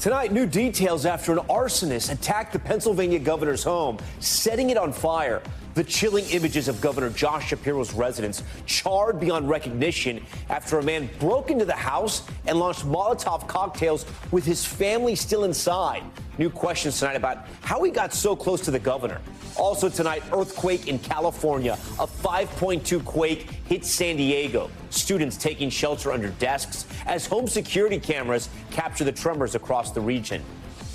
Tonight, new details after an arsonist attacked the Pennsylvania governor's home, setting it on fire. The chilling images of Governor Josh Shapiro's residence charred beyond recognition after a man broke into the house and launched Molotov cocktails with his family still inside. New questions tonight about how he got so close to the governor. Also tonight, earthquake in California. A 5.2 quake hit San Diego. Students taking shelter under desks as home security cameras capture the tremors across the region.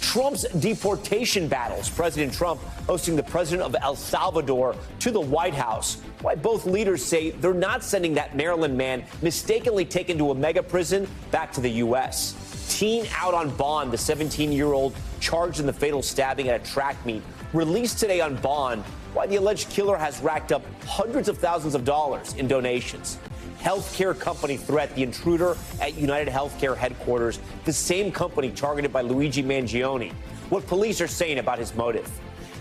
Trump's deportation battles. President Trump hosting the president of El Salvador to the White House. Why both leaders say they're not sending that Maryland man mistakenly taken to a mega prison back to the U.S. Teen out on bond, the 17-year-old charged in the fatal stabbing at a track meet, released today on bond. Why the alleged killer has racked up hundreds of thousands of dollars in donations. Healthcare company threat, the intruder at United Healthcare headquarters, the same company targeted by Luigi Mangione. What police are saying about his motive.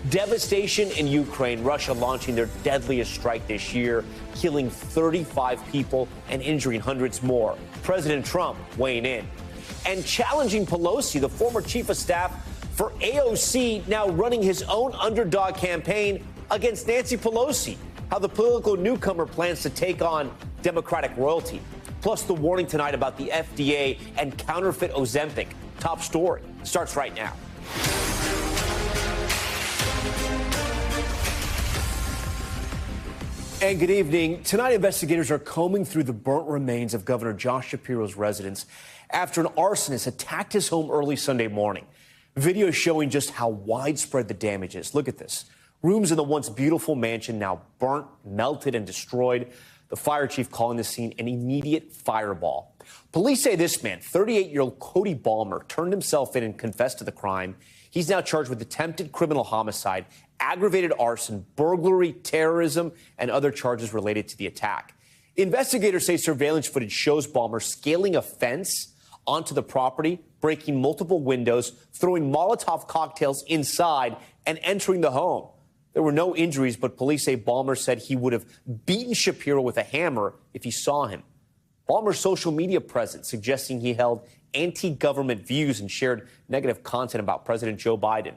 Devastation in Ukraine, Russia launching their deadliest strike this year, killing 35 people and injuring hundreds more. President Trump weighing in. And challenging Pelosi, the former chief of staff for AOC, now running his own underdog campaign against Nancy Pelosi. How the political newcomer plans to take on Democratic royalty. Plus the warning tonight about the FDA and counterfeit Ozempic. Top story starts right now. And good evening. Tonight, investigators are combing through the burnt remains of Governor Josh Shapiro's residence after an arsonist attacked his home early Sunday morning. Video showing just how widespread the damage is. Look at this. Rooms in the once beautiful mansion now burnt, melted, and destroyed. The fire chief calling the scene an immediate fireball. Police say this man, 38-year-old Cody Balmer, turned himself in and confessed to the crime. He's now charged with attempted criminal homicide, aggravated arson, burglary, terrorism, and other charges related to the attack. Investigators say surveillance footage shows Balmer scaling a fence onto the property, breaking multiple windows, throwing Molotov cocktails inside, and entering the home. There were no injuries, but police say Balmer said he would have beaten Shapiro with a hammer if he saw him. Balmer's social media presence suggesting he held anti-government views and shared negative content about President Joe Biden.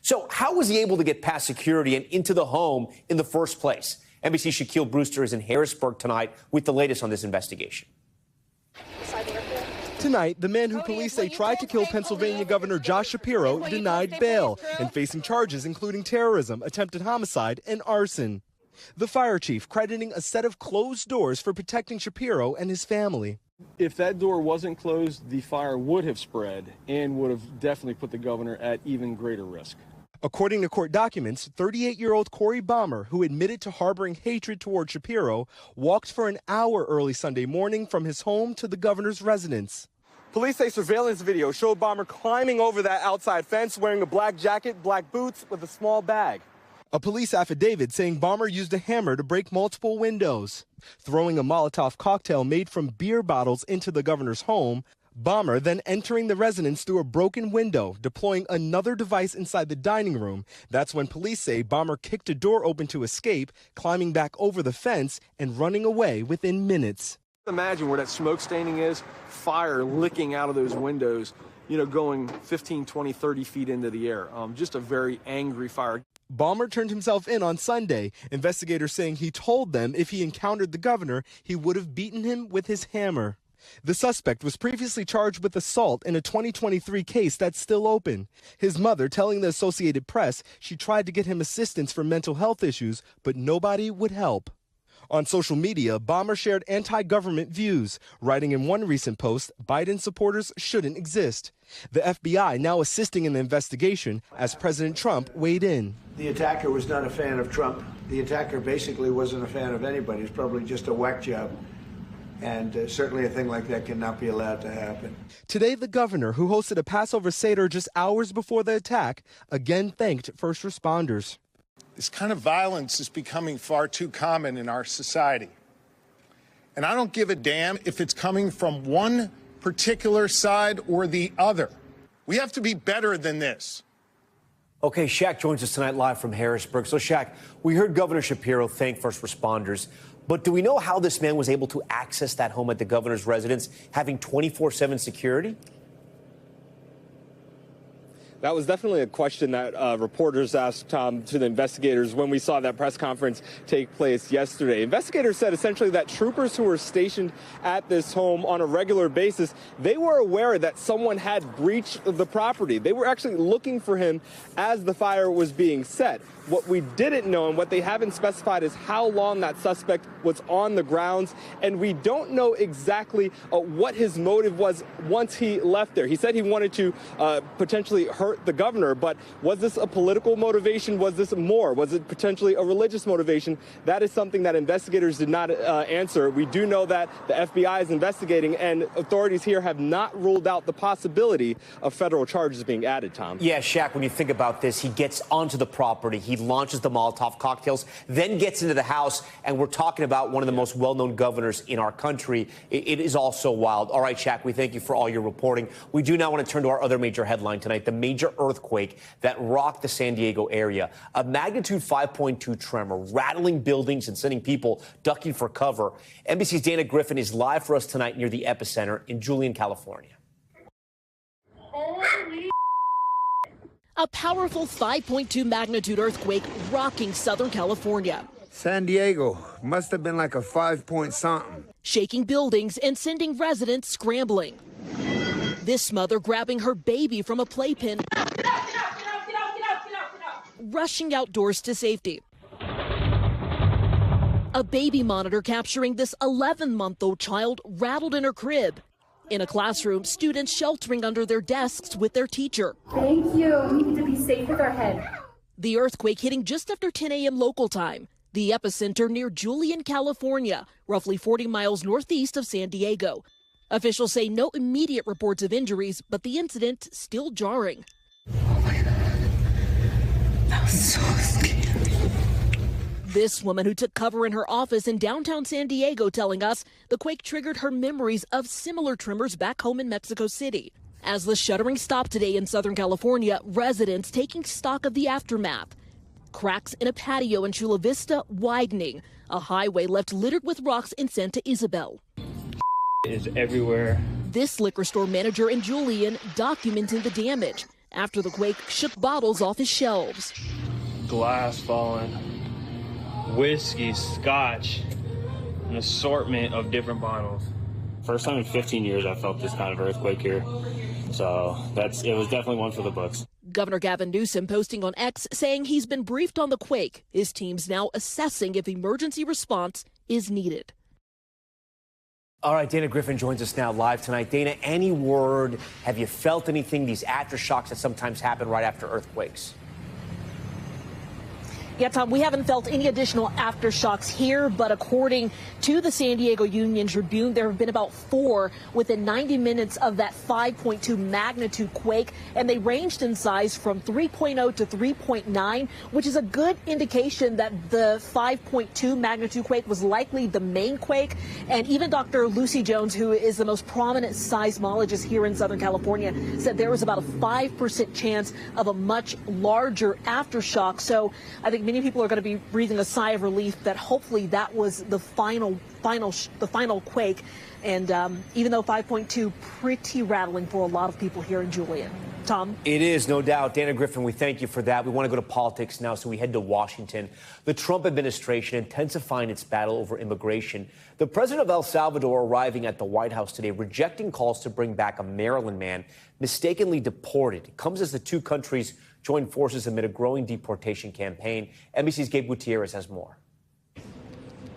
So how was he able to get past security and into the home in the first place? NBC's Shaquille Brewster is in Harrisburg tonight with the latest on this investigation. Tonight, the man who police say tried to kill Pennsylvania Governor Josh Shapiro denied bail and facing charges including terrorism, attempted homicide, and arson. The fire chief crediting a set of closed doors for protecting Shapiro and his family. If that door wasn't closed, the fire would have spread and would have definitely put the governor at even greater risk. According to court documents, 38-year-old Corey Balmer, who admitted to harboring hatred toward Shapiro, walked for an hour early Sunday morning from his home to the governor's residence. Police say surveillance video showed Balmer climbing over that outside fence wearing a black jacket, black boots, with a small bag. A police affidavit saying Balmer used a hammer to break multiple windows. Throwing a Molotov cocktail made from beer bottles into the governor's home, Balmer then entering the residence through a broken window, deploying another device inside the dining room. That's when police say Balmer kicked a door open to escape, climbing back over the fence and running away within minutes. Imagine where that smoke staining is, fire licking out of those windows, going 15, 20, 30 feet into the air. Just a very angry fire. Balmer turned himself in on Sunday, investigators saying he told them if he encountered the governor, he would have beaten him with his hammer. The suspect was previously charged with assault in a 2023 case that's still open. His mother telling the Associated Press she tried to get him assistance for mental health issues, but nobody would help. On social media, Balmer shared anti-government views, writing in one recent post, Biden supporters shouldn't exist. The FBI now assisting in the investigation as President Trump weighed in. The attacker was not a fan of Trump. The attacker basically wasn't a fan of anybody. It's probably just a whack job. And certainly a thing like that cannot be allowed to happen. Today, the governor, who hosted a Passover Seder just hours before the attack, again thanked first responders. This kind of violence is becoming far too common in our society. And I don't give a damn if it's coming from one particular side or the other. We have to be better than this. Okay, Shaq joins us tonight live from Harrisburg. So, Shaq, we heard Governor Shapiro thank first responders, but do we know how this man was able to access that home at the governor's residence, having 24/7 security? That was definitely a question that reporters asked, Tom, to the investigators when we saw that press conference take place yesterday. Investigators said essentially that troopers who were stationed at this home on a regular basis, they were aware that someone had breached the property. They were actually looking for him as the fire was being set. What we didn't know and what they haven't specified is how long that suspect was on the grounds, and we don't know exactly what his motive was once he left there. He said he wanted to potentially hurt the governor, but was this a political motivation? Was this more? Was it potentially a religious motivation? That is something that investigators did not answer. We do know that the FBI is investigating, and authorities here have not ruled out the possibility of federal charges being added, Tom. Yeah, Shaq, when you think about this, he gets onto the property, he launches the Molotov cocktails, then gets into the house, and we're talking about one of the most well-known governors in our country. It is all so wild. All right, Shaq, we thank you for all your reporting. We do now want to turn to our other major headline tonight, the major earthquake that rocked the San Diego area. A magnitude 5.2 tremor, rattling buildings and sending people ducking for cover. NBC's Dana Griffin is live for us tonight near the epicenter in Julian, California. Holy a powerful 5.2 magnitude earthquake rocking Southern California. San Diego must have been like a 5 point something. Shaking buildings and sending residents scrambling. This mother grabbing her baby from a playpen, rushing outdoors to safety. A baby monitor capturing this 11-month-old child rattled in her crib. In a classroom, students sheltering under their desks with their teacher. Thank you. We need to be safe with our head. The earthquake hitting just after 10 a.m. local time. The epicenter near Julian, California, roughly 40 miles northeast of San Diego. Officials say no immediate reports of injuries, but the incident still jarring. Oh my God. That was so scary. This woman who took cover in her office in downtown San Diego telling us the quake triggered her memories of similar tremors back home in Mexico City. As the shuddering stopped today in Southern California, residents taking stock of the aftermath. Cracks in a patio in Chula Vista widening. A highway left littered with rocks in Santa Isabel. Is everywhere. This liquor store manager in Julian documenting the damage after the quake shook bottles off his shelves. Glass falling. Whiskey, scotch, an assortment of different bottles. First time in 15 years I felt this kind of earthquake here. So it was definitely one for the books. Governor Gavin Newsom posting on X saying he's been briefed on the quake. His team's now assessing if emergency response is needed. All right, Dana Griffin joins us now live tonight. Dana, any word? Have you felt anything, these aftershocks that sometimes happen right after earthquakes? Yeah, Tom, we haven't felt any additional aftershocks here, but according to the San Diego Union Tribune, there have been about 4 within 90 minutes of that 5.2 magnitude quake, and they ranged in size from 3.0 to 3.9, which is a good indication that the 5.2 magnitude quake was likely the main quake. And even Dr. Lucy Jones, who is the most prominent seismologist here in Southern California, said there was about a 5% chance of a much larger aftershock. So I think many people are going to be breathing a sigh of relief that hopefully that was the final quake. And even though 5.2, pretty rattling for a lot of people here in Julian. Tom? It is, no doubt. Dana Griffin, we thank you for that. We want to go to politics now, so we head to Washington. The Trump administration intensifying its battle over immigration. The president of El Salvador arriving at the White House today, rejecting calls to bring back a Maryland man mistakenly deported. It comes as the two countries join forces amid a growing deportation campaign. NBC's Gabe Gutierrez has more.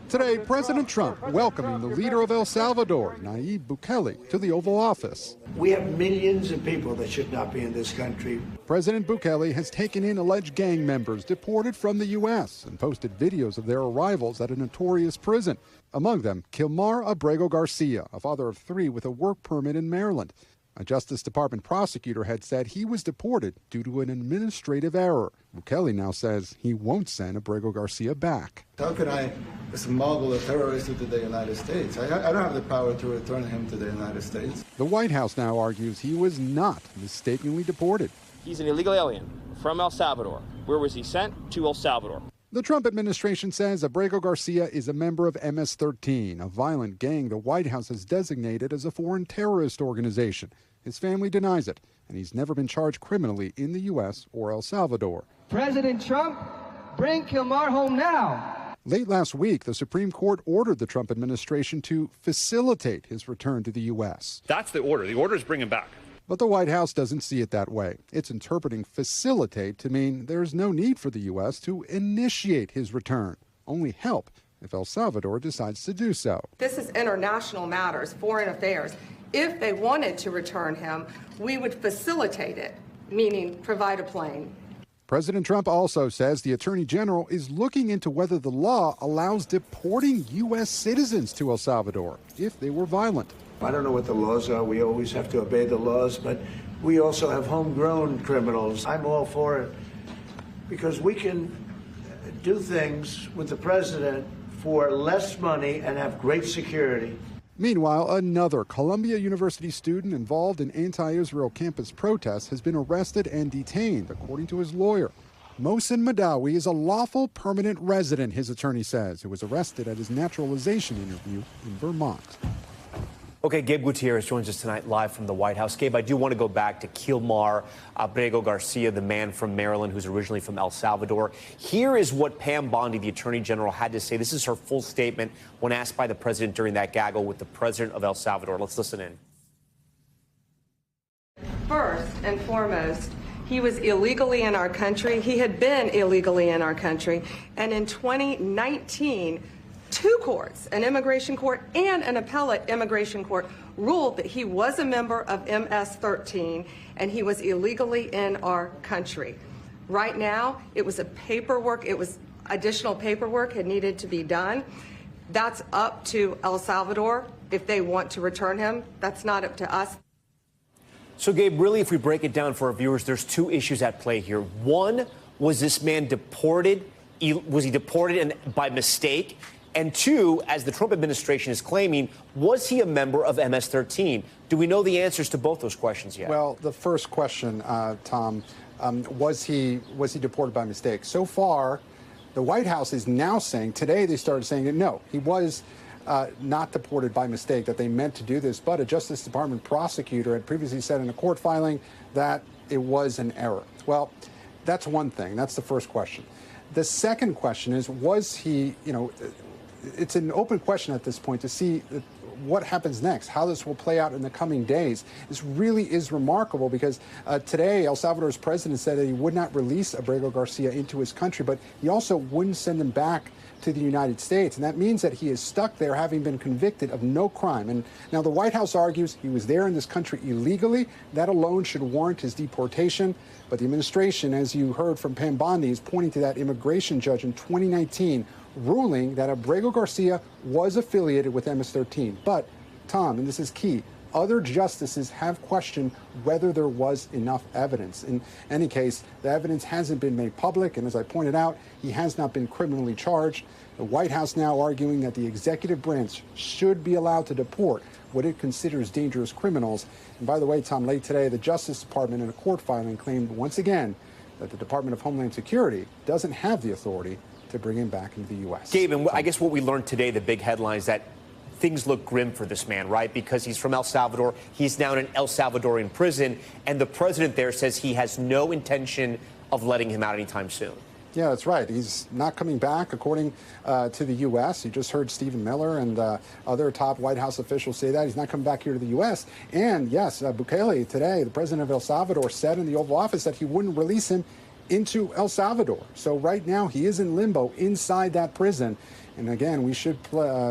Today, President Trump welcoming the leader of El Salvador, Nayib Bukele, to the Oval Office. We have millions of people that should not be in this country. President Bukele has taken in alleged gang members deported from the U.S. and posted videos of their arrivals at a notorious prison. Among them, Kilmar Abrego Garcia, a father of 3 with a work permit in Maryland. A Justice Department prosecutor had said he was deported due to an administrative error. Bukele now says he won't send Abrego Garcia back. How can I smuggle a terrorist into the United States? I don't have the power to return him to the United States. The White House now argues he was not mistakenly deported. He's an illegal alien from El Salvador. Where was he sent? To El Salvador. The Trump administration says Abrego Garcia is a member of MS-13, a violent gang the White House has designated as a foreign terrorist organization. His family denies it, and he's never been charged criminally in the U.S. or El Salvador. President Trump, bring Kilmar home now. Late last week, the Supreme Court ordered the Trump administration to facilitate his return to the U.S. That's the order. The order is bring him back. But the White House doesn't see it that way. It's interpreting facilitate to mean there's no need for the U.S. to initiate his return, only help if El Salvador decides to do so. This is international matters, foreign affairs. If they wanted to return him, we would facilitate it, meaning provide a plane. President Trump also says the Attorney General is looking into whether the law allows deporting U.S. citizens to El Salvador if they were violent. I don't know what the laws are. We always have to obey the laws, but we also have homegrown criminals. I'm all for it because we can do things with the president for less money and have great security. Meanwhile, another Columbia University student involved in anti-Israel campus protests has been arrested and detained, according to his lawyer. Mohsen Madawi is a lawful permanent resident, his attorney says, who was arrested at his naturalization interview in Vermont. Okay, Gabe Gutierrez joins us tonight live from the White House. Gabe, I do want to go back to Kilmar Abrego Garcia, the man from Maryland who's originally from El Salvador. Here is what Pam Bondi, the Attorney General, had to say. This is her full statement when asked by the president during that gaggle with the president of El Salvador. Let's listen in. First and foremost, he was illegally in our country. He had been illegally in our country. And in 2019, two courts, an immigration court and an appellate immigration court, ruled that he was a member of MS-13 and he was illegally in our country. Right now, it was additional paperwork had needed to be done. That's up to El Salvador if they want to return him. That's not up to us. So, Gabe, really, if we break it down for our viewers, there's two issues at play here. One, was this man deported? Was he deported by mistake? And two, as the Trump administration is claiming, was he a member of MS-13? Do we know the answers to both those questions yet? Well, the first question, Tom, was he deported by mistake? So far, the White House is now saying, today they started saying that no, he was not deported by mistake, that they meant to do this. But a Justice Department prosecutor had previously said in a court filing that it was an error. Well, that's one thing. That's the first question. The second question is, was he, it's an open question at this point to see what happens next, how this will play out in the coming days. This really is remarkable because today El Salvador's president said that he would not release Abrego Garcia into his country, but he also wouldn't send him back to the United States. And that means that he is stuck there having been convicted of no crime. And now the White House argues he was there in this country illegally. That alone should warrant his deportation. But the administration, as you heard from Pam Bondi, is pointing to that immigration judge in 2019 ruling that Abrego Garcia was affiliated with MS-13. But, Tom, and this is key, other justices have questioned whether there was enough evidence. In any case, the evidence hasn't been made public, and as I pointed out, he has not been criminally charged. The White House now arguing that the executive branch should be allowed to deport what it considers dangerous criminals. And by the way, Tom, late today, the Justice Department in a court filing claimed once again that the Department of Homeland Security doesn't have the authority to bring him back into the U.S. Gabe, and I guess what we learned today, the big headline, is that things look grim for this man, right? Because he's from El Salvador. He's now in an El Salvadorian prison, and the president there says he has no intention of letting him out anytime soon. Yeah, that's right. He's not coming back, according to the U.S. You just heard Stephen Miller and other top White House officials say that. He's not coming back here to the U.S. And, yes, Bukele today, the president of El Salvador, said in the Oval Office that he wouldn't release him into El Salvador. So right now he is in limbo inside that prison. And again, we should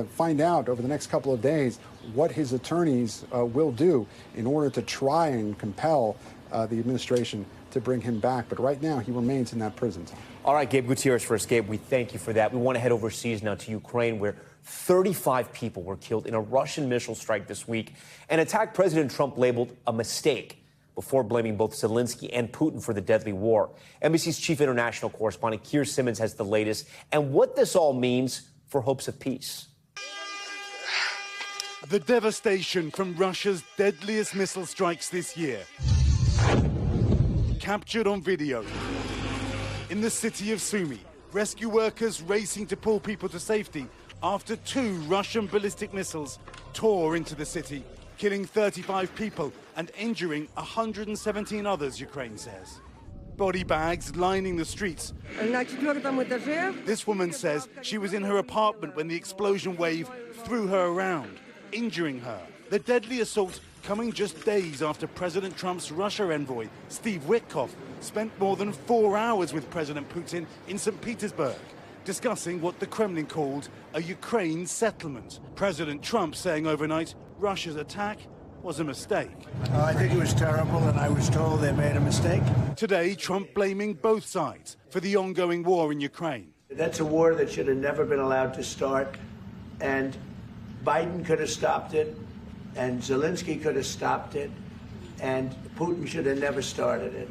find out over the next couple of days what his attorneys will do in order to try and compel the administration to bring him back. But right now he remains in that prison. All right, Gabe Gutierrez first. Gabe, we thank you for that. We want to head overseas now to Ukraine, where 35 people were killed in a Russian missile strike this week, an attack President Trump labeled a mistake, before blaming both Zelensky and Putin for the deadly war. NBC's chief international correspondent Keir Simmons has the latest and what this all means for hopes of peace. The devastation from Russia's deadliest missile strikes this year. Captured on video. In the city of Sumy, rescue workers racing to pull people to safety after 2 Russian ballistic missiles tore into the city, killing 35 people and injuring 117 others, Ukraine says. Body bags lining the streets. This woman says she was in her apartment when the explosion wave threw her around, injuring her. The deadly assault coming just days after President Trump's Russia envoy, Steve Witkoff, spent more than 4 hours with President Putin in St. Petersburg, discussing what the Kremlin called a Ukraine settlement. President Trump saying overnight Russia's attack was a mistake. I think it was terrible, and I was told they made a mistake. Today, Trump blaming both sides for the ongoing war in Ukraine. That's a war that should have never been allowed to start, and Biden could have stopped it, and Zelensky could have stopped it, and Putin should have never started it.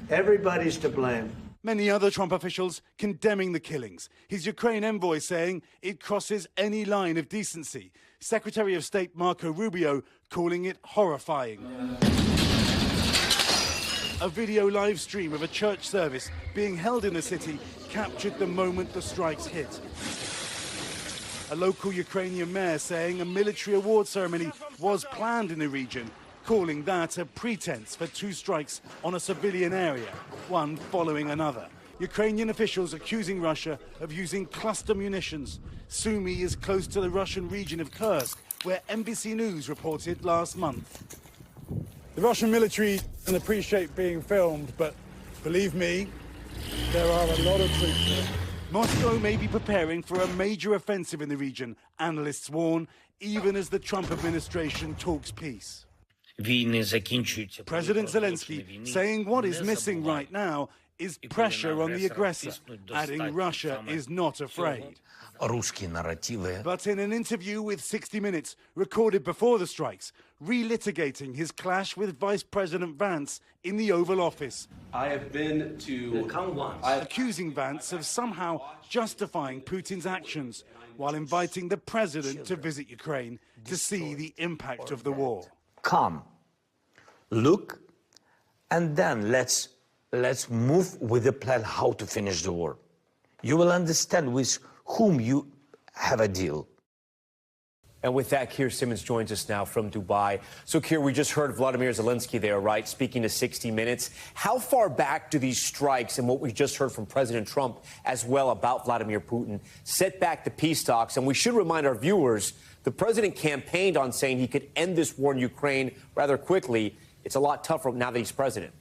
Everybody's to blame. Many other Trump officials condemning the killings. His Ukraine envoy saying it crosses any line of decency. Secretary of State Marco Rubio calling it horrifying. A video live stream of a church service being held in the city captured the moment the strikes hit. A local Ukrainian mayor saying a military award ceremony was planned in the region, calling that a pretense for 2 strikes on a civilian area, one following another. Ukrainian officials accusing Russia of using cluster munitions. Sumy is close to the Russian region of Kursk, where NBC News reported last month. The Russian military can appreciate being filmed, but believe me, there are a lot of troops there. Moscow may be preparing for a major offensive in the region, analysts warn, even as the Trump administration talks peace. President Zelensky saying what is missing right now is pressure on the aggressor, adding Russia is not afraid. But in an interview with 60 Minutes, recorded before the strikes, relitigating his clash with Vice President Vance in the Oval Office. I have been to... Accusing Vance of somehow justifying Putin's actions while inviting the president to visit Ukraine to see the impact of the war. Come, look, and then let's move with a plan how to finish the war. You will understand with whom you have a deal. And with that, Keir Simmons joins us now from Dubai. So, Keir, we just heard Vladimir Zelensky there, right, speaking to 60 Minutes. How far back do these strikes and what we just heard from President Trump as well about Vladimir Putin set back the peace talks? And we should remind our viewers, the president campaigned on saying he could end this war in Ukraine rather quickly. It's a lot tougher now that he's president.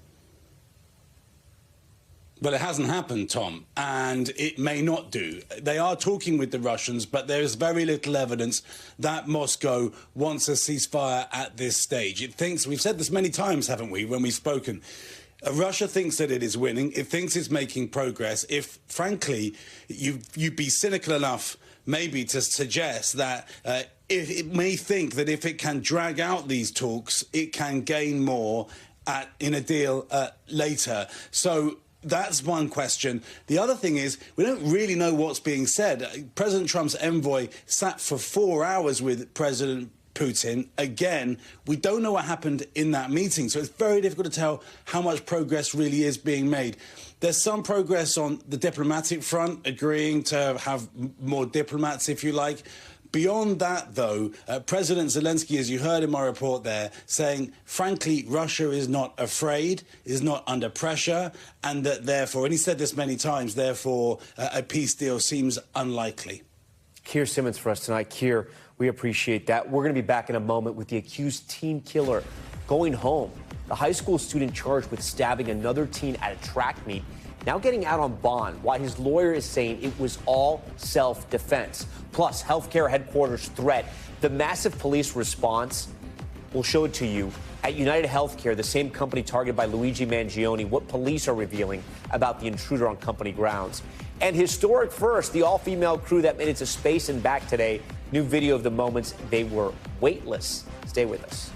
Well, it hasn't happened, Tom, and it may not do. They are talking with the Russians, but there is very little evidence that Moscow wants a ceasefire at this stage. It thinks, we've said this many times, haven't we, when we've spoken, Russia thinks that it is winning. It thinks it's making progress. If, frankly, you'd be cynical enough maybe to suggest that it may think that if it can drag out these talks, it can gain more in a deal later. So that's one question. The other thing is, we don't really know what's being said. President Trump's envoy sat for 4 hours with President Putin. Again, we don't know what happened in that meeting, so it's very difficult to tell how much progress really is being made. There's some progress on the diplomatic front, agreeing to have more diplomats, if you like. Beyond that, though, President Zelensky, as you heard in my report there, saying, frankly, Russia is not afraid, is not under pressure, and that therefore, and he said this many times, therefore, a peace deal seems unlikely. Keir Simmons for us tonight. Keir, we appreciate that. We're going to be back in a moment with the accused teen killer going home. The high school student charged with stabbing another teen at a track meet now getting out on bond, why his lawyer is saying it was all self-defense. Plus, healthcare headquarters threat, the massive police response. We'll show it to you. At United Healthcare, the same company targeted by Luigi Mangione, what police are revealing about the intruder on company grounds. And historic first, the all-female crew that made it to space and back today. New video of the moments they were weightless. Stay with us.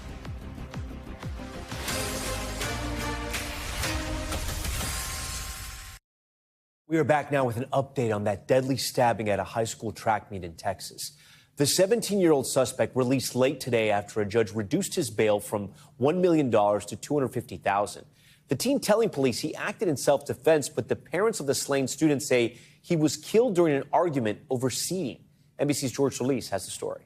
We are back now with an update on that deadly stabbing at a high school track meet in Texas. The 17-year-old suspect released late today after a judge reduced his bail from $1 million to $250,000. The teen telling police he acted in self-defense, but the parents of the slain student say he was killed during an argument over seating. NBC's George Solis has the story.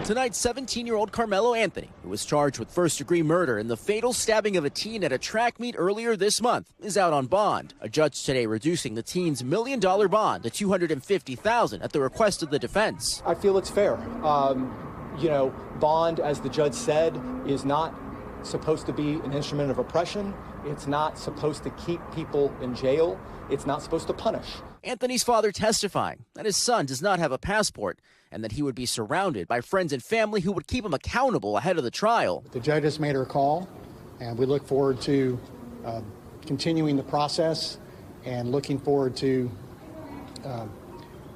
Tonight, 17-year-old Carmelo Anthony, who was charged with first-degree murder in the fatal stabbing of a teen at a track meet earlier this month, is out on bond. A judge today reducing the teen's $1 million bond to $250,000 at the request of the defense. I feel it's fair. Bond, as the judge said, is not supposed to be an instrument of oppression. It's not supposed to keep people in jail. It's not supposed to punish. Anthony's father testifying that his son does not have a passport and that he would be surrounded by friends and family who would keep him accountable ahead of the trial. The judge has made her call, and we look forward to continuing the process and looking forward to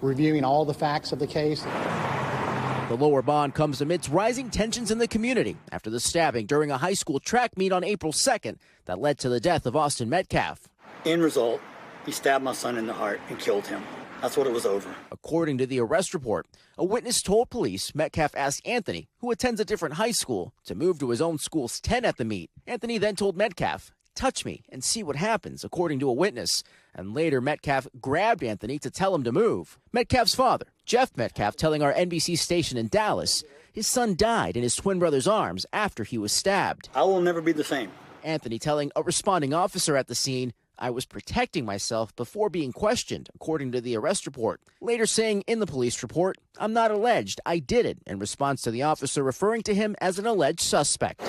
reviewing all the facts of the case. The lower bond comes amidst rising tensions in the community after the stabbing during a high school track meet on April 2nd that led to the death of Austin Metcalf. End result, he stabbed my son in the heart and killed him. That's what it was over. According to the arrest report, a witness told police Metcalf asked Anthony, who attends a different high school, to move to his own school's tent at the meet. Anthony then told Metcalf, "Touch me and see what happens," according to a witness. And later, Metcalf grabbed Anthony to tell him to move. Metcalf's father, Jeff Metcalf, telling our NBC station in Dallas, his son died in his twin brother's arms after he was stabbed. I will never be the same. Anthony telling a responding officer at the scene, "I was protecting myself before being questioned," according to the arrest report. Later saying in the police report, "I'm not alleged, I did it," in response to the officer referring to him as an alleged suspect.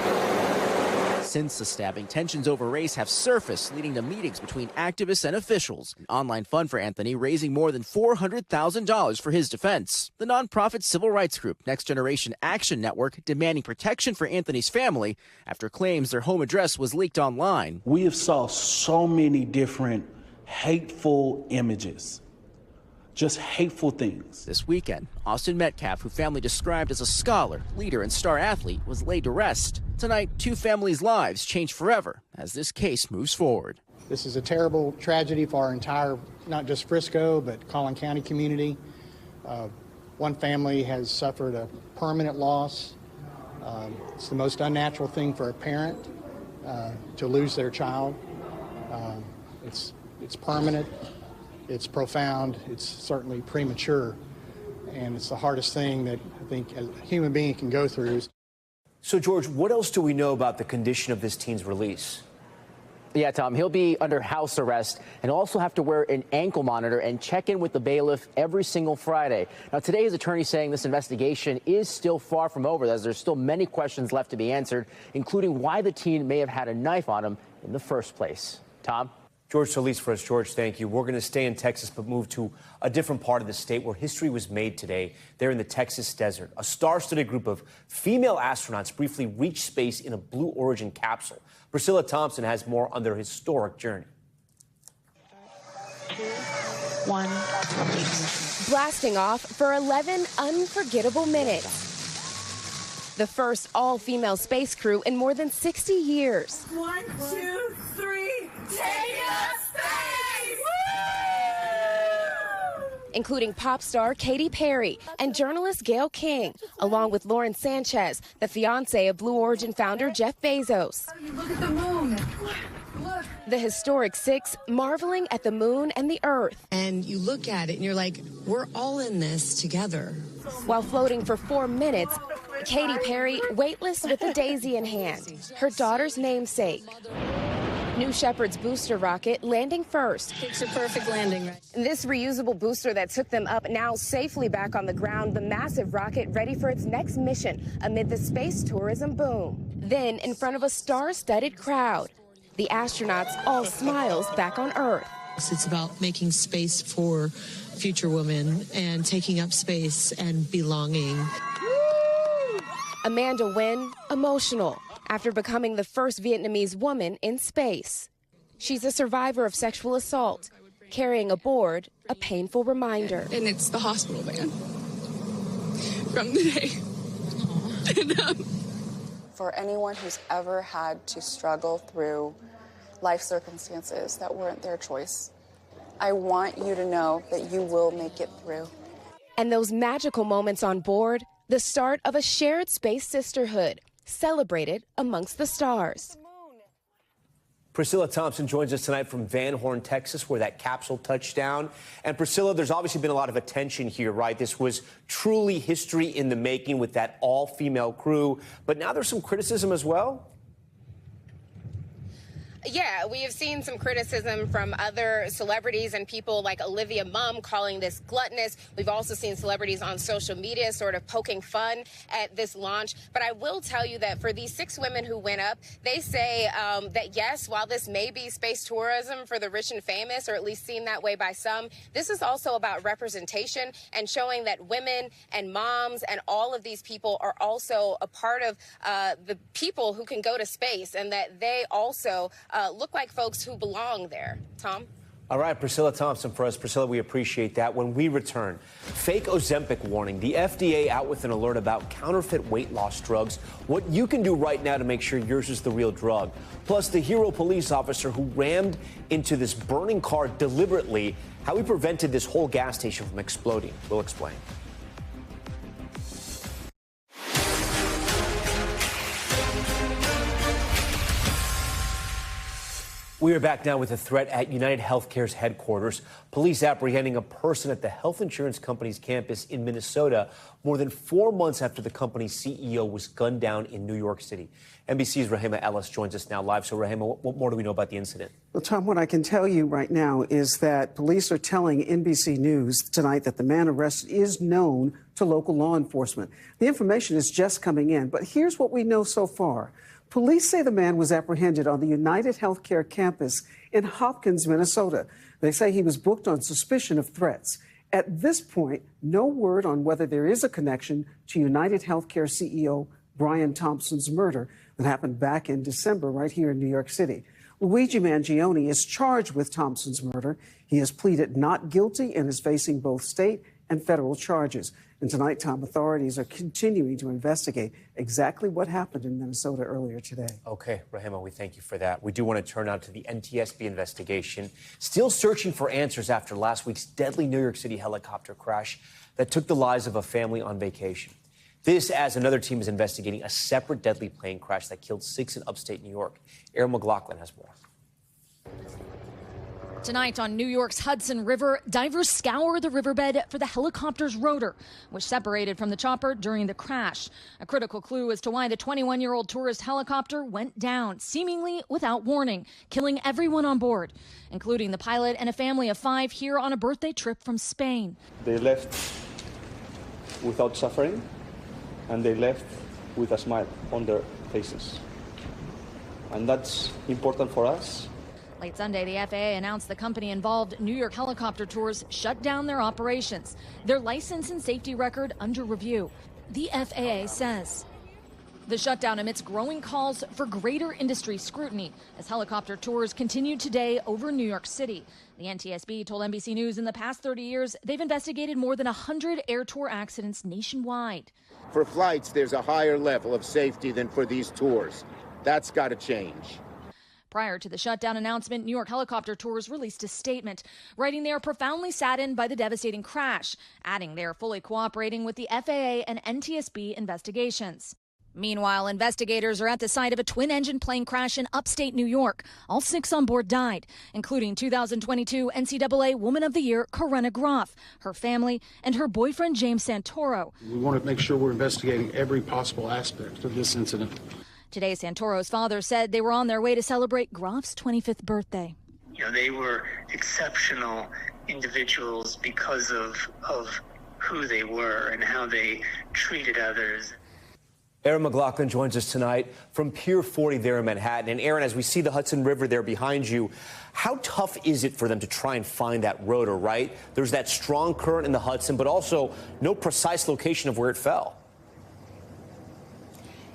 Since the stabbing, tensions over race have surfaced, leading to meetings between activists and officials. An online fund for Anthony raising more than $400,000 for his defense. The nonprofit civil rights group Next Generation Action Network demanding protection for Anthony's family after claims their home address was leaked online. We have saw so many different hateful images. Just hateful things. This weekend, Austin Metcalf, who family described as a scholar, leader, and star athlete, was laid to rest. Tonight, two families' lives changed forever as this case moves forward. This is a terrible tragedy for our entire, not just Frisco, but Collin County community. One family has suffered a permanent loss. It's the most unnatural thing for a parent to lose their child. It's permanent. It's profound, it's certainly premature, and it's the hardest thing that I think a human being can go through. So, George, what else do we know about the condition of this teen's release? Yeah, Tom, he'll be under house arrest and also have to wear an ankle monitor and check in with the bailiff every single Friday. Now, today his attorney saying this investigation is still far from over, as there's still many questions left to be answered, including why the teen may have had a knife on him in the first place. Tom? George Solis for us. George, thank you. We're going to stay in Texas but move to a different part of the state where history was made today. There in the Texas desert, a star-studded group of female astronauts briefly reached space in a Blue Origin capsule. Priscilla Thompson has more on their historic journey. 2, 1. Blasting off for 11 unforgettable minutes. The first all-female space crew in more than 60 years. 1, 2, 3, take us space! Including pop star Katy Perry and journalist Gayle King, along with Lauren Sanchez, the fiance of Blue Origin founder Jeff Bezos. Look at the moon. Look. The historic six marveling at the moon and the Earth. And you look at it and you're like, we're all in this together. While floating for 4 minutes, Katy Perry weightless with a daisy in hand, her daughter's namesake. New Shepard's booster rocket landing first. Picture perfect landing, right? This reusable booster that took them up now safely back on the ground, the massive rocket ready for its next mission amid the space tourism boom. Then, in front of a star-studded crowd, the astronauts all smiles back on Earth. It's about making space for future women and taking up space and belonging. Amanda Nguyen, emotional after becoming the first Vietnamese woman in space. She's a survivor of sexual assault, carrying aboard a painful reminder. And it's the hospital van from the day. For anyone who's ever had to struggle through life circumstances that weren't their choice, I want you to know that you will make it through. And those magical moments on board, the start of a shared space sisterhood, celebrated amongst the stars. Priscilla Thompson joins us tonight from Van Horn, Texas, where that capsule touched down. And Priscilla, there's obviously been a lot of attention here, right? This was truly history in the making with that all-female crew. But now there's some criticism as well. Yeah, we have seen some criticism from other celebrities and people like Olivia Munn calling this gluttonous. We've also seen celebrities on social media sort of poking fun at this launch. But I will tell you that for these 6 women who went up, they say that, yes, while this may be space tourism for the rich and famous, or at least seen that way by some, this is also about representation and showing that women and moms and all of these people are also a part of the people who can go to space, and that they also look like folks who belong there. Tom? All right, Priscilla Thompson for us. Priscilla, we appreciate that. When we return, fake Ozempic warning. The FDA out with an alert about counterfeit weight loss drugs. What you can do right now to make sure yours is the real drug. Plus, the hero police officer who rammed into this burning car deliberately. How he prevented this whole gas station from exploding. We'll explain. We are back now with a threat at United Healthcare's headquarters. Police apprehending a person at the health insurance company's campus in Minnesota more than 4 months after the company's CEO was gunned down in New York City. NBC's Rahima Ellis joins us now live. So, Rahima, what more do we know about the incident? Well, Tom, what I can tell you right now is that police are telling NBC News tonight that the man arrested is known to local law enforcement. The information is just coming in, but here's what we know so far. Police say the man was apprehended on the United Healthcare campus in Hopkins, Minnesota. They say he was booked on suspicion of threats. At this point, no word on whether there is a connection to United Healthcare CEO Brian Thompson's murder that happened back in December right here in New York City. Luigi Mangione is charged with Thompson's murder. He has pleaded not guilty and is facing both state and federal charges. And tonight, Tom, authorities are continuing to investigate exactly what happened in Minnesota earlier today. Okay, Rahima, we thank you for that. We do want to turn now to the NTSB investigation. Still searching for answers after last week's deadly New York City helicopter crash that took the lives of a family on vacation. This as another team is investigating a separate deadly plane crash that killed 6 in upstate New York. Aaron McLaughlin has more. Tonight on New York's Hudson River, divers scour the riverbed for the helicopter's rotor, which separated from the chopper during the crash. A critical clue as to why the 21-year-old tourist helicopter went down, seemingly without warning, killing everyone on board, including the pilot and a family of 5 here on a birthday trip from Spain. They left without suffering, and they left with a smile on their faces. And that's important for us. Late Sunday, the FAA announced the company involved New York Helicopter Tours shut down their operations. Their license and safety record under review, the FAA says. The shutdown amidst growing calls for greater industry scrutiny as helicopter tours continued today over New York City. The NTSB told NBC News in the past 30 years, they've investigated more than 100 air tour accidents nationwide. For flights, there's a higher level of safety than for these tours. That's got to change. Prior to the shutdown announcement, New York Helicopter Tours released a statement, writing they are profoundly saddened by the devastating crash, adding they are fully cooperating with the FAA and NTSB investigations. Meanwhile, investigators are at the site of a twin-engine plane crash in upstate New York. All 6 on board died, including 2022 NCAA Woman of the Year Corinna Groff, her family, and her boyfriend James Santoro. We want to make sure we're investigating every possible aspect of this incident. Today, Santoro's father said they were on their way to celebrate Groff's 25th birthday. You know, they were exceptional individuals because of who they were and how they treated others. Aaron McLaughlin joins us tonight from Pier 40 there in Manhattan. And Aaron, as we see the Hudson River there behind you, how tough is it for them to try and find that rotor, right? There's that strong current in the Hudson, but also no precise location of where it fell.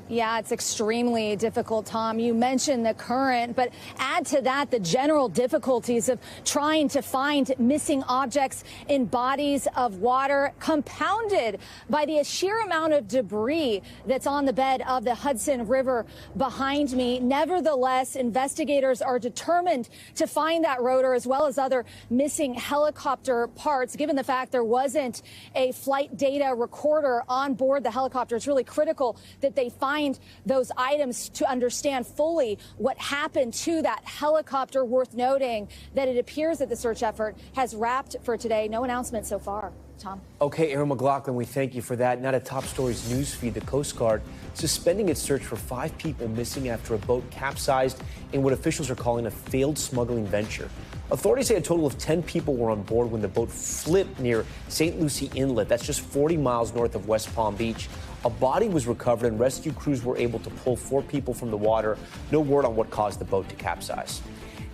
Yeah, it's extremely difficult, Tom. You mentioned the current, but add to that the general difficulties of trying to find missing objects in bodies of water, compounded by the sheer amount of debris that's on the bed of the Hudson River behind me. Nevertheless, investigators are determined to find that rotor as well as other missing helicopter parts. Given the fact there wasn't a flight data recorder on board the helicopter, it's really critical that they find find those items to understand fully what happened to that helicopter. Worth noting that it appears that the search effort has wrapped for today. No announcement so far. Tom. Okay, Aaron McLaughlin, we thank you for that. Now to Top Stories news feed. The Coast Guard suspending its search for 5 people missing after a boat capsized in what officials are calling a failed smuggling venture. Authorities say a total of 10 people were on board when the boat flipped near St. Lucie Inlet. That's just 40 miles north of West Palm Beach. A body was recovered and rescue crews were able to pull 4 people from the water. No word on what caused the boat to capsize.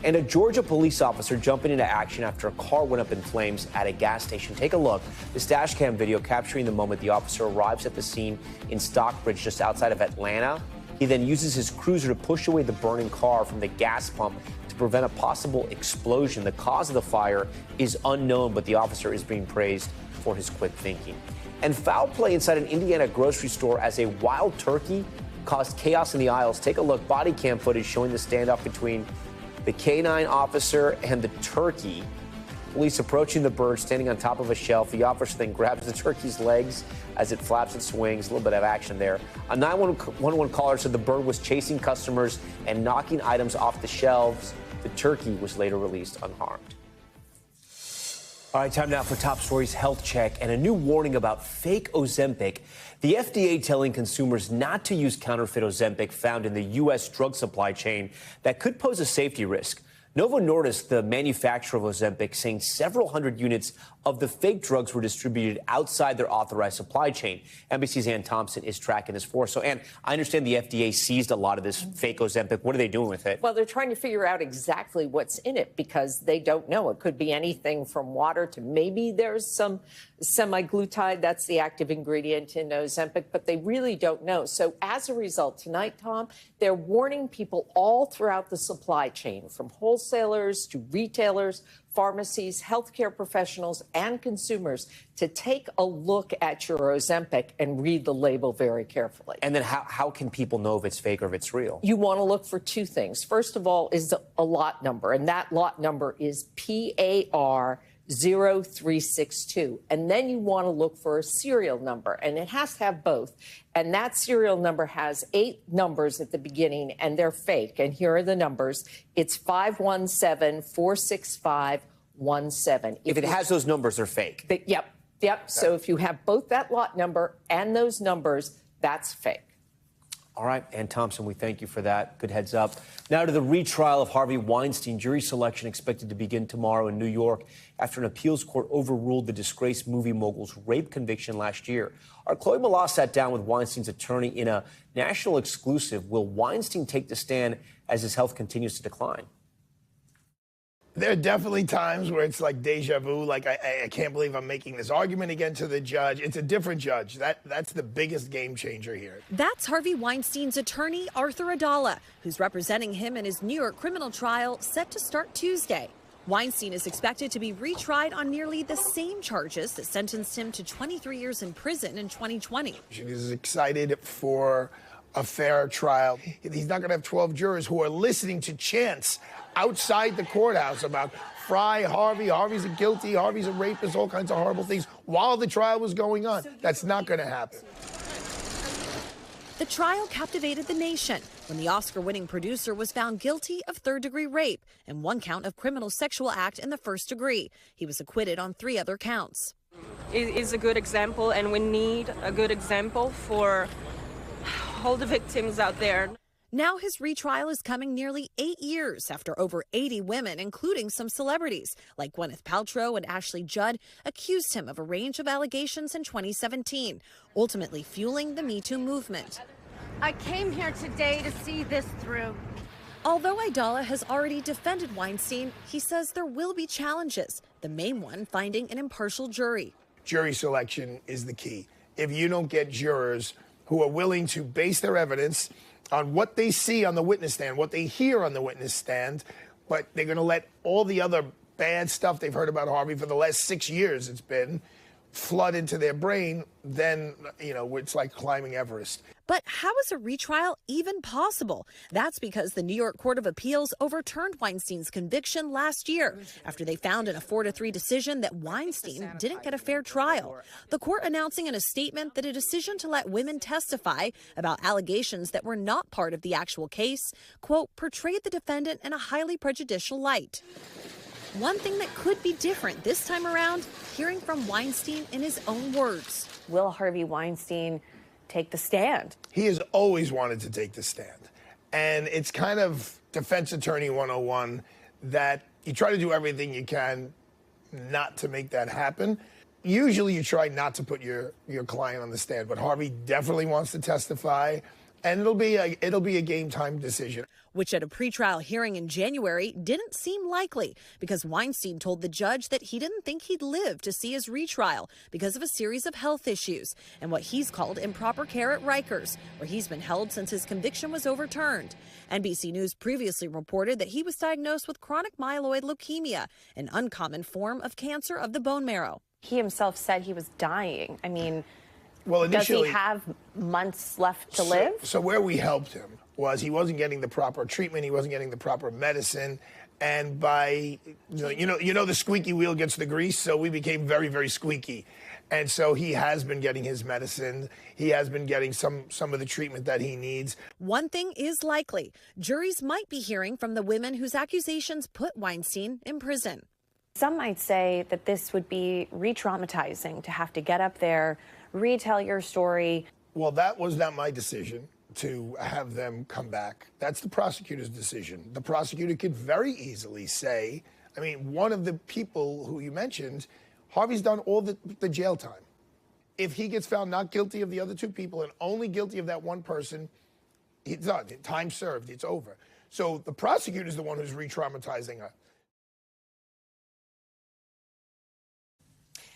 And a Georgia police officer jumping into action after a car went up in flames at a gas station. Take a look. This dash cam video capturing the moment the officer arrives at the scene in Stockbridge, just outside of Atlanta. He then uses his cruiser to push away the burning car from the gas pump to prevent a possible explosion. The cause of the fire is unknown, but the officer is being praised for his quick thinking. And foul play inside an Indiana grocery store as a wild turkey caused chaos in the aisles. Take a look. Body cam footage showing the standoff between the canine officer and the turkey. Police approaching the bird standing on top of a shelf. The officer then grabs the turkey's legs as it flaps and swings. A little bit of action there. A 911 caller said the bird was chasing customers and knocking items off the shelves. The turkey was later released unharmed. All right, time now for Top Stories Health Check and a new warning about fake Ozempic. The FDA telling consumers not to use counterfeit Ozempic found in the U.S. drug supply chain that could pose a safety risk. Novo Nordisk, the manufacturer of Ozempic, saying several hundred units of the fake drugs were distributed outside their authorized supply chain. NBC's Ann Thompson is tracking this for us. So, Ann, I understand the FDA seized a lot of this fake Ozempic. What are they doing with it? Well, they're trying to figure out exactly what's in it because they don't know. It could be anything from water to maybe there's some semaglutide. That's the active ingredient in Ozempic, but they really don't know. So as a result, tonight, Tom, they're warning people all throughout the supply chain, from wholesalers to retailers, pharmacies, healthcare professionals, and consumers, to take a look at your Ozempic and read the label very carefully. And then how can people know if it's fake or if it's real? You want to look for 2 things. First of all is a lot number, and that lot number is PAR 0362. And then you want to look for a serial number, and it has to have both. And that serial number has 8 numbers at the beginning, and they're fake. And here are the numbers. It's 517-465-17. If it has those numbers, they're fake. Yep. Okay. So if you have both that lot number and those numbers, that's fake. All right, Ann Thompson, we thank you for that. Good heads up. Now to the retrial of Harvey Weinstein. Jury selection expected to begin tomorrow in New York after an appeals court overruled the disgraced movie mogul's rape conviction last year. Our Chloe Malas sat down with Weinstein's attorney in a national exclusive. Will Weinstein take the stand as his health continues to decline? There are definitely times where it's like deja vu, like I can't believe I'm making this argument again to the judge. It's a different judge. That's the biggest game changer here. That's Harvey Weinstein's attorney, Arthur Adala, who's representing him in his New York criminal trial set to start Tuesday. Weinstein is expected to be retried on nearly the same charges that sentenced him to 23 years in prison in 2020. She's excited for a fair trial. He's not going to have 12 jurors who are listening to chants outside the courthouse about Fry, Harvey's a guilty, Harvey's a rapist, all kinds of horrible things while the trial was going on. That's not going to happen. The trial captivated the nation when the Oscar-winning producer was found guilty of third-degree rape and 1 count of criminal sexual act in the first degree. He was acquitted on 3 other counts. It is a good example, and we need a good example for all the victims out there. Now his retrial is coming nearly 8 years after over 80 women, including some celebrities like Gwyneth Paltrow and Ashley Judd, accused him of a range of allegations in 2017, ultimately fueling the Me Too movement. I came here today to see this through. Although Adala has already defended Weinstein, he says there will be challenges, the main one finding an impartial jury. Jury selection is the key. If you don't get jurors who are willing to base their evidence on what they see on the witness stand, what they hear on the witness stand, but they're going to let all the other bad stuff they've heard about Harvey for the last 6 years it's been flood into their brain, then, it's like climbing Everest. But how is a retrial even possible? That's because the New York Court of Appeals overturned Weinstein's conviction last year after they found in a 4-3 decision that Weinstein didn't get a fair trial. The court announcing in a statement that a decision to let women testify about allegations that were not part of the actual case, quote, portrayed the defendant in a highly prejudicial light. One thing that could be different this time around, hearing from Weinstein in his own words. Will Harvey Weinstein take the stand? He has always wanted to take the stand. And it's kind of defense attorney 101 that you try to do everything you can not to make that happen. Usually you try not to put your client on the stand, but Harvey definitely wants to testify, and it'll be a game time decision. Which at a pretrial hearing in January didn't seem likely because Weinstein told the judge that he didn't think he'd live to see his retrial because of a series of health issues and what he's called improper care at Rikers, where he's been held since his conviction was overturned. NBC News previously reported that he was diagnosed with chronic myeloid leukemia, an uncommon form of cancer of the bone marrow. He himself said he was dying. I mean, well, initially, does he have months left to live? So where we helped him was he wasn't getting the proper treatment, he wasn't getting the proper medicine, and by the squeaky wheel gets the grease, so we became very, very squeaky. And so he has been getting his medicine. He has been getting some of the treatment that he needs. One thing is likely. Juries might be hearing from the women whose accusations put Weinstein in prison. Some might say that this would be re-traumatizing to have to get up there, retell your story. Well, that was not my decision to have them come back. That's the prosecutor's decision. The prosecutor could very easily say, one of the people who you mentioned, Harvey's done all the jail time. If he gets found not guilty of the other two people and only guilty of that one person, he's done. Time served. It's over. So the prosecutor's the one who's re-traumatizing her.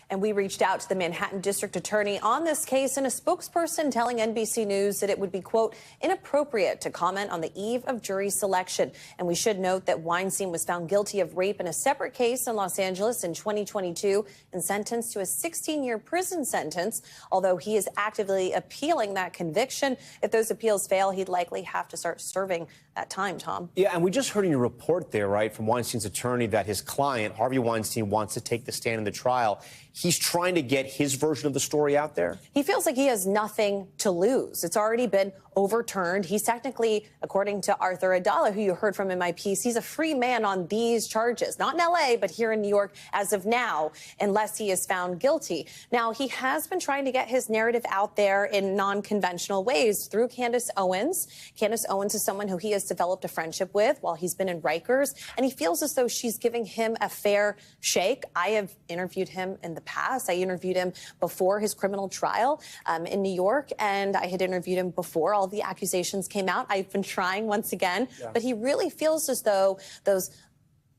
And we reached out to the Manhattan District Attorney on this case, and a spokesperson telling NBC News that it would be, quote, inappropriate to comment on the eve of jury selection. And we should note that Weinstein was found guilty of rape in a separate case in Los Angeles in 2022 and sentenced to a 16-year prison sentence, although he is actively appealing that conviction. If those appeals fail, he'd likely have to start serving that time, Tom. Yeah, and we just heard in your report there, right, from Weinstein's attorney that his client, Harvey Weinstein, wants to take the stand in the trial. He's trying to get his version of the story out there? He feels like he has nothing to lose. It's already been overturned. He's technically, according to Arthur Adala, who you heard from in my piece, he's a free man on these charges. Not in L.A., but here in New York as of now, unless he is found guilty. Now, he has been trying to get his narrative out there in non-conventional ways through Candace Owens. Candace Owens is someone who he has developed a friendship with while he's been in Rikers, and he feels as though she's giving him a fair shake. I have interviewed him in the past. I interviewed him before his criminal trial in New York, and I had interviewed him before all the accusations came out. I've been trying once again, but he really feels as though those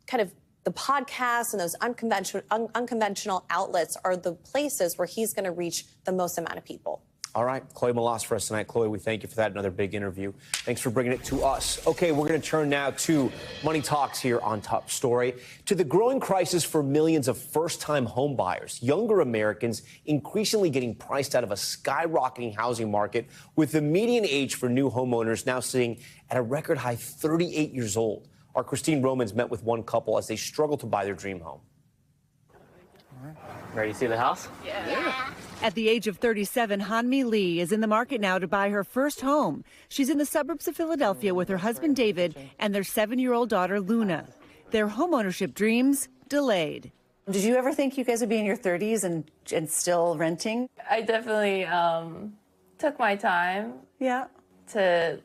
kind of the podcasts and those unconventional outlets are the places where he's going to reach the most amount of people. All right, Chloe Malas for us tonight. Chloe, we thank you for that. Another big interview. Thanks for bringing it to us. Okay, we're going to turn now to Money Talks here on Top Story. To the growing crisis for millions of first-time home buyers. Younger Americans increasingly getting priced out of a skyrocketing housing market, with the median age for new homeowners now sitting at a record high 38 years old. Our Christine Romans met with one couple as they struggle to buy their dream home. Ready to see the house? Yeah. At the age of 37, Hanmi Lee is in the market now to buy her first home. She's in the suburbs of Philadelphia with her husband David and their 7-year-old daughter Luna. Their homeownership dreams delayed. Did you ever think you guys would be in your 30s and still renting? I definitely took my time to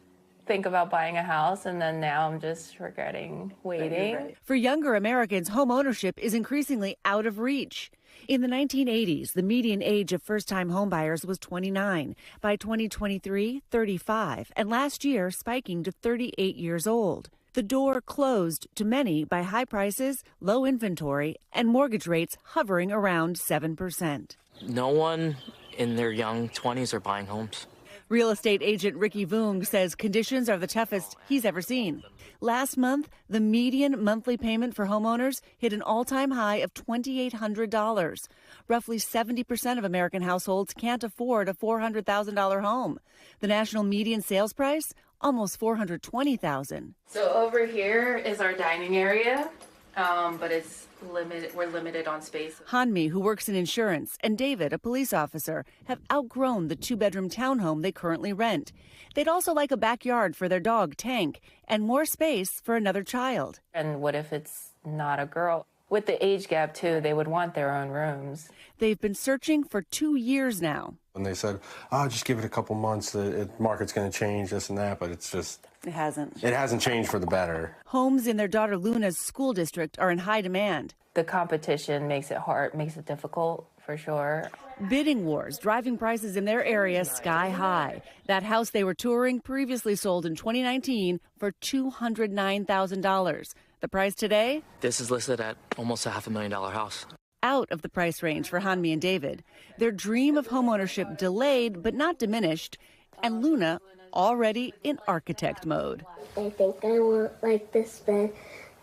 think about buying a house, and then now I'm just regretting waiting. For younger Americans, homeownership is increasingly out of reach. In the 1980s, the median age of first-time homebuyers was 29. By 2023, 35, and last year spiking to 38 years old. The door closed to many by high prices, low inventory, and mortgage rates hovering around 7%. No one in their young 20s are buying homes. Real estate agent Ricky Voong says conditions are the toughest he's ever seen. Last month, the median monthly payment for homeowners hit an all-time high of $2,800. Roughly 70% of American households can't afford a $400,000 home. The national median sales price, almost $420,000. So over here is our dining area, but it's limited. We're limited on space. Hanmi, who works in insurance, and David, a police officer, have outgrown the two-bedroom townhome they currently rent. They'd also like a backyard for their dog, Tank, and more space for another child. And what if it's not a girl? With the age gap, too, they would want their own rooms. They've been searching for 2 years now. And they said, oh, just give it a couple months. The market's going to change, this and that, but it's just... It hasn't. It hasn't changed for the better. Homes in their daughter Luna's school district are in high demand. The competition makes it hard, makes it difficult, for sure. Bidding wars driving prices in their area sky high. That house they were touring previously sold in 2019 for $209,000. The price today? This is listed at almost a $500,000 house. Out of the price range for Hanmi and David. Their dream of homeownership delayed but not diminished, and Luna already in architect mode. I think I want like this bed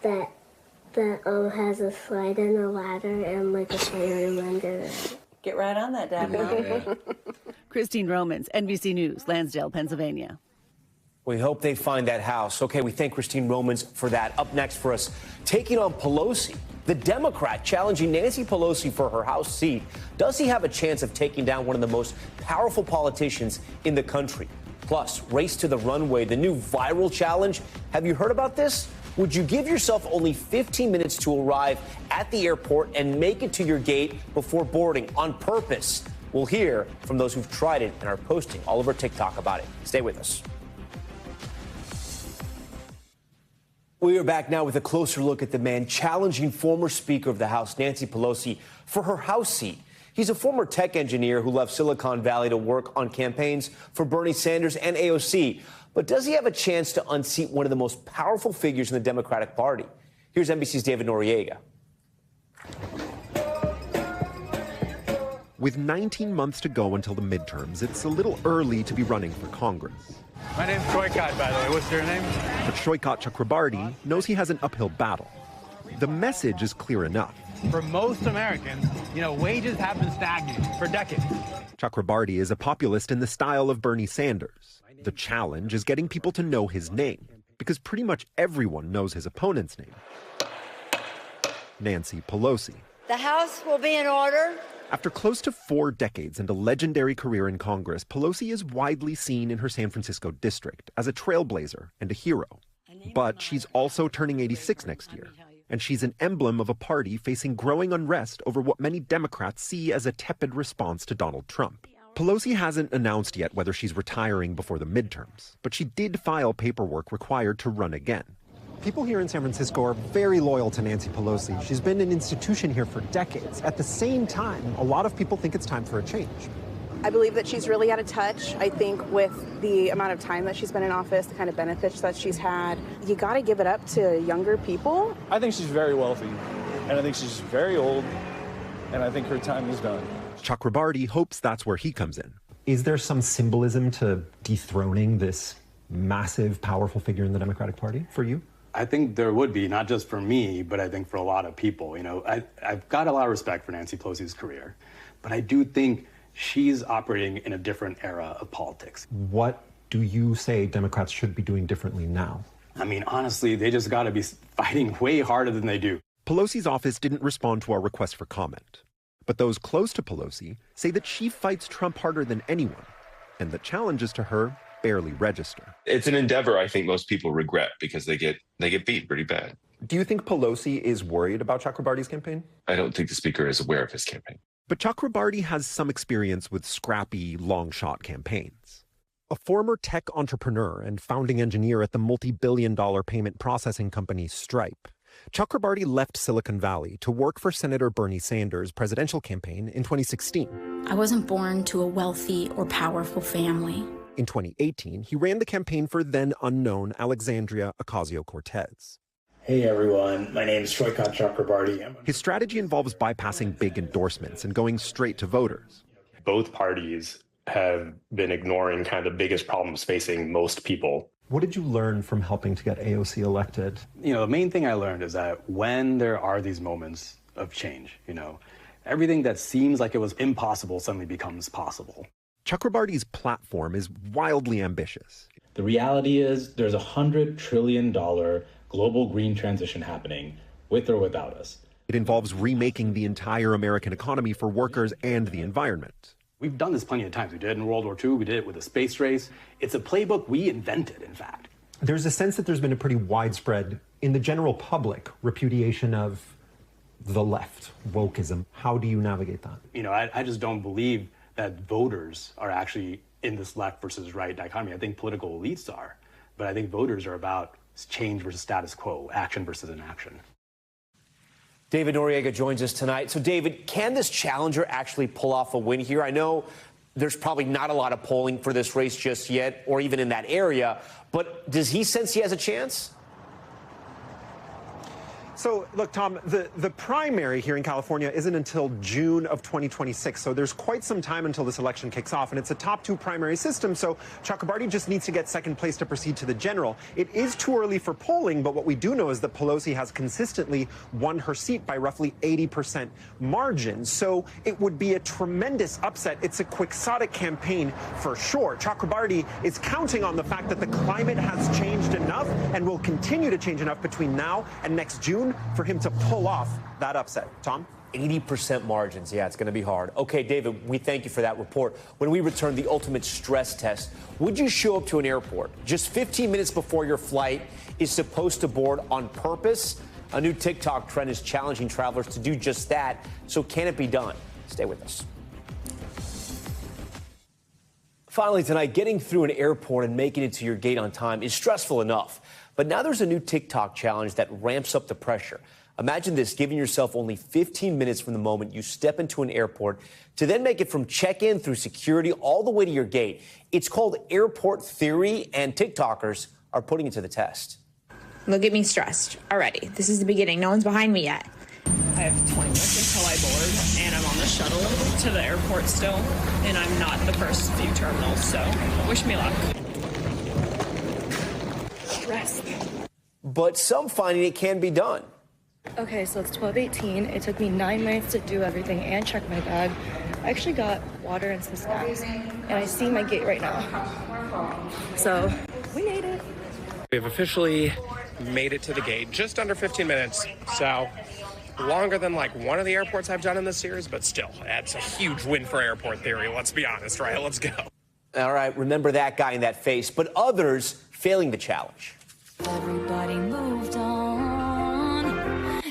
that has a slide and a ladder and like a playroom under it. Get right on that, Dad. Christine Romans, NBC News, Lansdale, Pennsylvania. We hope they find that house. Okay, we thank Christine Romans for that. Up next for us, taking on Pelosi, the Democrat challenging Nancy Pelosi for her House seat. Does he have a chance of taking down one of the most powerful politicians in the country? Plus, race to the runway, the new viral challenge. Have you heard about this? Would you give yourself only 15 minutes to arrive at the airport and make it to your gate before boarding on purpose? We'll hear from those who've tried it and are posting all over TikTok about it. Stay with us. We are back now with a closer look at the man challenging former Speaker of the House, Nancy Pelosi, for her House seat. He's a former tech engineer who left Silicon Valley to work on campaigns for Bernie Sanders and AOC. But does he have a chance to unseat one of the most powerful figures in the Democratic Party? Here's NBC's David Noriega. With 19 months to go until the midterms, it's a little early to be running for Congress. My name's Shoykat, by the way. What's your name? But Shoykat Chakrabarti knows he has an uphill battle. The message is clear enough. For most Americans, wages have been stagnating for decades. Chakrabarti is a populist in the style of Bernie Sanders. The challenge is getting people to know his name, because pretty much everyone knows his opponent's name, Nancy Pelosi. The House will be in order. After close to 4 decades and a legendary career in Congress, Pelosi is widely seen in her San Francisco district as a trailblazer and a hero. But she's also turning 86 next year, and she's an emblem of a party facing growing unrest over what many Democrats see as a tepid response to Donald Trump. Pelosi hasn't announced yet whether she's retiring before the midterms, but she did file paperwork required to run again. People here in San Francisco are very loyal to Nancy Pelosi. She's been an institution here for decades. At the same time, a lot of people think it's time for a change. I believe that she's really out of touch. I think with the amount of time that she's been in office, the kind of benefits that she's had, you got to give it up to younger people. I think she's very wealthy, and I think she's very old, and I think her time is done. Chakrabarti hopes that's where he comes in. Is there some symbolism to dethroning this massive, powerful figure in the Democratic Party for you? I think there would be, not just for me, but I think for a lot of people. I've got a lot of respect for Nancy Pelosi's career, but I do think she's operating in a different era of politics. What do you say Democrats should be doing differently now? I mean, honestly, they just got to be fighting way harder than they do. Pelosi's office didn't respond to our request for comment. But those close to Pelosi say that she fights Trump harder than anyone, and that challenges to her barely register. It's an endeavor I think most people regret because they get beat pretty bad. Do you think Pelosi is worried about Chakrabarti's campaign? I don't think the speaker is aware of his campaign. But Chakrabarti has some experience with scrappy, long-shot campaigns. A former tech entrepreneur and founding engineer at the multi-billion-dollar payment processing company Stripe, Chakrabarti left Silicon Valley to work for Senator Bernie Sanders' presidential campaign in 2016. I wasn't born to a wealthy or powerful family. In 2018, he ran the campaign for then-unknown Alexandria Ocasio-Cortez. Hey everyone, my name is Shoykat Chakrabarti. His strategy involves bypassing big endorsements and going straight to voters. Both parties have been ignoring kind of the biggest problems facing most people. What did you learn from helping to get AOC elected? The main thing I learned is that when there are these moments of change, everything that seems like it was impossible suddenly becomes possible. Chakrabarty's platform is wildly ambitious. The reality is there's $100 trillion global green transition happening, with or without us. It involves remaking the entire American economy for workers and the environment. We've done this plenty of times. We did it in World War II. We did it with the space race. It's a playbook we invented, in fact. There's a sense that there's been a pretty widespread, in the general public, repudiation of the left, wokeism. How do you navigate that? I just don't believe that voters are actually in this left versus right dichotomy. I think political elites are, but I think voters are about change versus status quo, action versus inaction. David Noriega joins us tonight. So, David, can this challenger actually pull off a win here? I know there's probably not a lot of polling for this race just yet, or even in that area, but does he sense he has a chance? So, look, Tom, the primary here in California isn't until June of 2026, so there's quite some time until this election kicks off, and it's a top two primary system, so Chakrabarty just needs to get second place to proceed to the general. It is too early for polling, but what we do know is that Pelosi has consistently won her seat by roughly 80% margin, so it would be a tremendous upset. It's a quixotic campaign for sure. Chakrabarty is counting on the fact that the climate has changed enough and will continue to change enough between now and next June for him to pull off that upset. Tom? 80% margins. Yeah, it's going to be hard. Okay, David, we thank you for that report. When we return, the ultimate stress test. Would you show up to an airport just 15 minutes before your flight is supposed to board on purpose? A new TikTok trend is challenging travelers to do just that. So can it be done? Stay with us. Finally tonight, getting through an airport and making it to your gate on time is stressful enough. But now there's a new TikTok challenge that ramps up the pressure. Imagine this, giving yourself only 15 minutes from the moment you step into an airport to then make it from check-in through security all the way to your gate. It's called Airport Theory, and TikTokers are putting it to the test. Look at me stressed already. This is the beginning. No one's behind me yet. I have 20 minutes until I board, and I'm on the shuttle to the airport still, and I'm not the first few terminals, so wish me luck. Stress. But some finding it can be done. Okay, so it's 12:18. It took me 9 minutes to do everything and check my bag. I actually got water and some snacks, and I see my gate right now. So we made it. We have officially made it to the gate, just under 15 minutes. So longer than like one of the airports I've done in this series, but still, that's a huge win for Airport Theory. Let's be honest, right? Let's go. All right, remember that guy in that face, but others failing the challenge. Everybody moved on.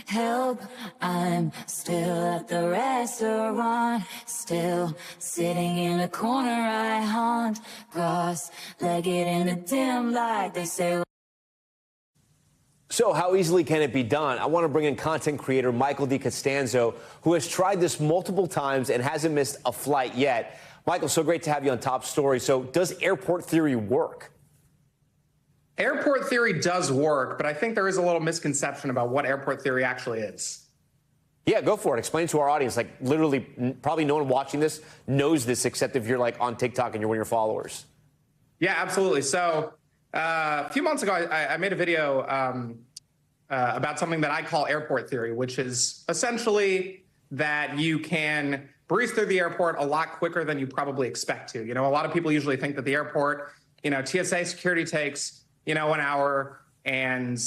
Help, I'm still at the restaurant, still sitting in a corner I haunt, cross-legged in the dim light, they say. So how easily can it be done? I want to bring in content creator Michael DiCostanzo, who has tried this multiple times and hasn't missed a flight yet. Michael, so great to have you on Top Story. So does Airport Theory work? Airport Theory does work, but I think there is a little misconception about what Airport Theory actually is. Yeah, go for it. Explain it to our audience. Like, literally, probably no one watching this knows this, except if you're, like, on TikTok and you're one of your followers. Yeah, absolutely. So a few months ago, I made a video about something that I call Airport Theory, which is essentially that you can breeze through the airport a lot quicker than you probably expect to. You know, a lot of people usually think that the airport, you know, TSA security takes, you know, an hour, and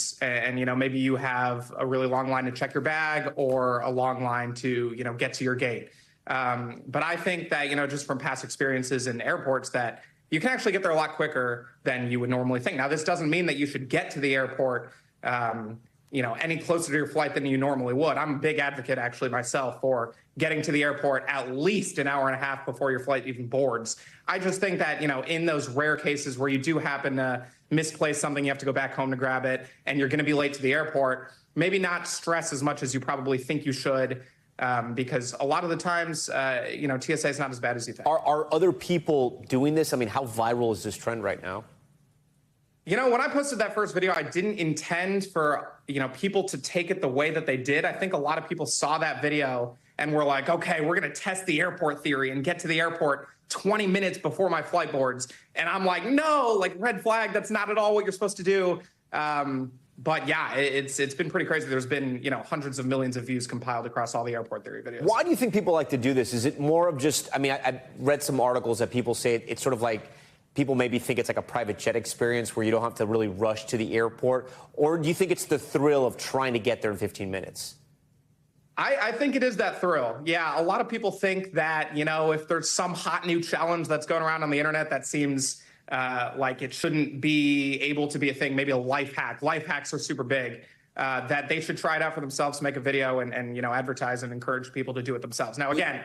you know, maybe you have a really long line to check your bag or a long line to, you know, get to your gate. But I think that, you know, just from past experiences in airports, that you can actually get there a lot quicker than you would normally think. Now, this doesn't mean that you should get to the airport, you know, any closer to your flight than you normally would. I'm a big advocate, actually, myself, for getting to the airport at least an hour and a half before your flight even boards. I just think that, you know, in those rare cases where you do happen to misplace something, you have to go back home to grab it, and you're going to be late to the airport, maybe not stress as much as you probably think you should, because a lot of the times, you know, TSA is not as bad as you think. Are other people doing this? I mean, how viral is this trend right now? You know, when I posted that first video, I didn't intend for, you know, people to take it the way that they did. I think a lot of people saw that video and were like, okay, we're going to test the Airport Theory and get to the airport 20 minutes before my flight boards. And I'm like, no, like red flag, that's not at all what you're supposed to do. But yeah, it's been pretty crazy. There's been, hundreds of millions of views compiled across all the airport theory videos. Why do you think people like to do this? Is it more of just, I read some articles that people say it's sort of like people maybe think it's like a private jet experience where you don't have to really rush to the airport? Or do you think it's the thrill of trying to get there in 15 minutes? I think it is that thrill. Yeah, a lot of people think that, if there's some hot new challenge that's going around on the internet that seems like it shouldn't be able to be a thing, maybe a life hack. Life hacks are super big, that they should try it out for themselves, make a video and advertise and encourage people to do it themselves. Now, again,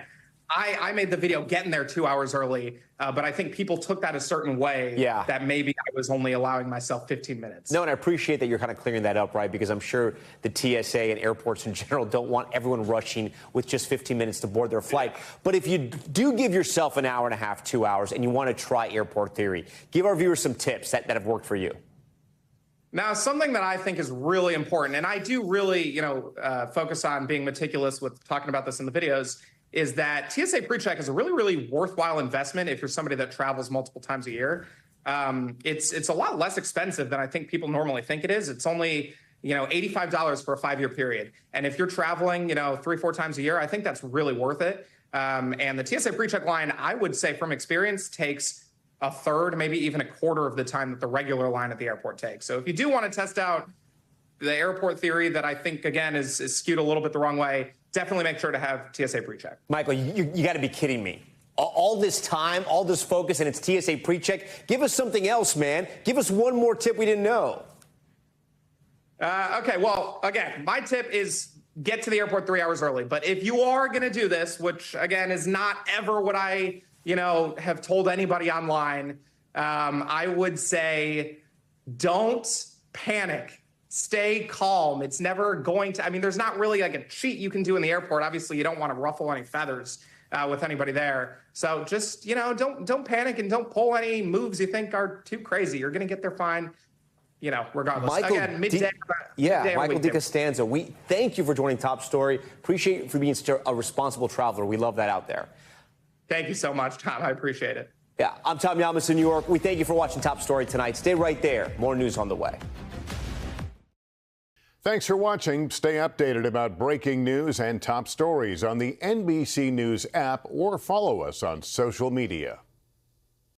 I made the video getting there 2 hours early, but I think people took that a certain way that maybe I was only allowing myself 15 minutes. No, and I appreciate that you're kind of clearing that up, right? Because I'm sure the TSA and airports in general don't want everyone rushing with just 15 minutes to board their flight. But if you do give yourself an hour and a half, 2 hours, and you want to try airport theory, give our viewers some tips that have worked for you. Now, something that I think is really important, and I do really, focus on being meticulous with talking about this in the videos, is that TSA PreCheck is a really, really worthwhile investment if you're somebody that travels multiple times a year. It's a lot less expensive than I think people normally think it is. It's only, $85 for a 5-year period. And if you're traveling, 3-4 times a year, I think that's really worth it. And the TSA PreCheck line, I would say from experience, takes a third, maybe even a quarter of the time that the regular line at the airport takes. So if you do want to test out the airport theory that I think, again, is skewed a little bit the wrong way, definitely make sure to have TSA PreCheck. Michael, you got to be kidding me. All this time, all this focus, and it's TSA PreCheck. Give us something else, man. Give us one more tip we didn't know. Okay, well, again, my tip is get to the airport 3 hours early. But if you are going to do this, which, again, is not ever what I, have told anybody online, I would say don't panic. Stay calm. It's never going to, there's not really like a cheat you can do in the airport. Obviously, you don't want to ruffle any feathers with anybody there. So just, don't panic and don't pull any moves you think are too crazy. You're going to get there fine, regardless. Michael, again, midday. Michael DeCostanzo, we thank you for joining Top Story. Appreciate you for being such a responsible traveler. We love that out there. Thank you so much, Tom. I appreciate it. Yeah, I'm Tom Llamas in New York. We thank you for watching Top Story tonight. Stay right there. More news on the way. Thanks for watching. Stay updated about breaking news and top stories on the NBC News app or follow us on social media.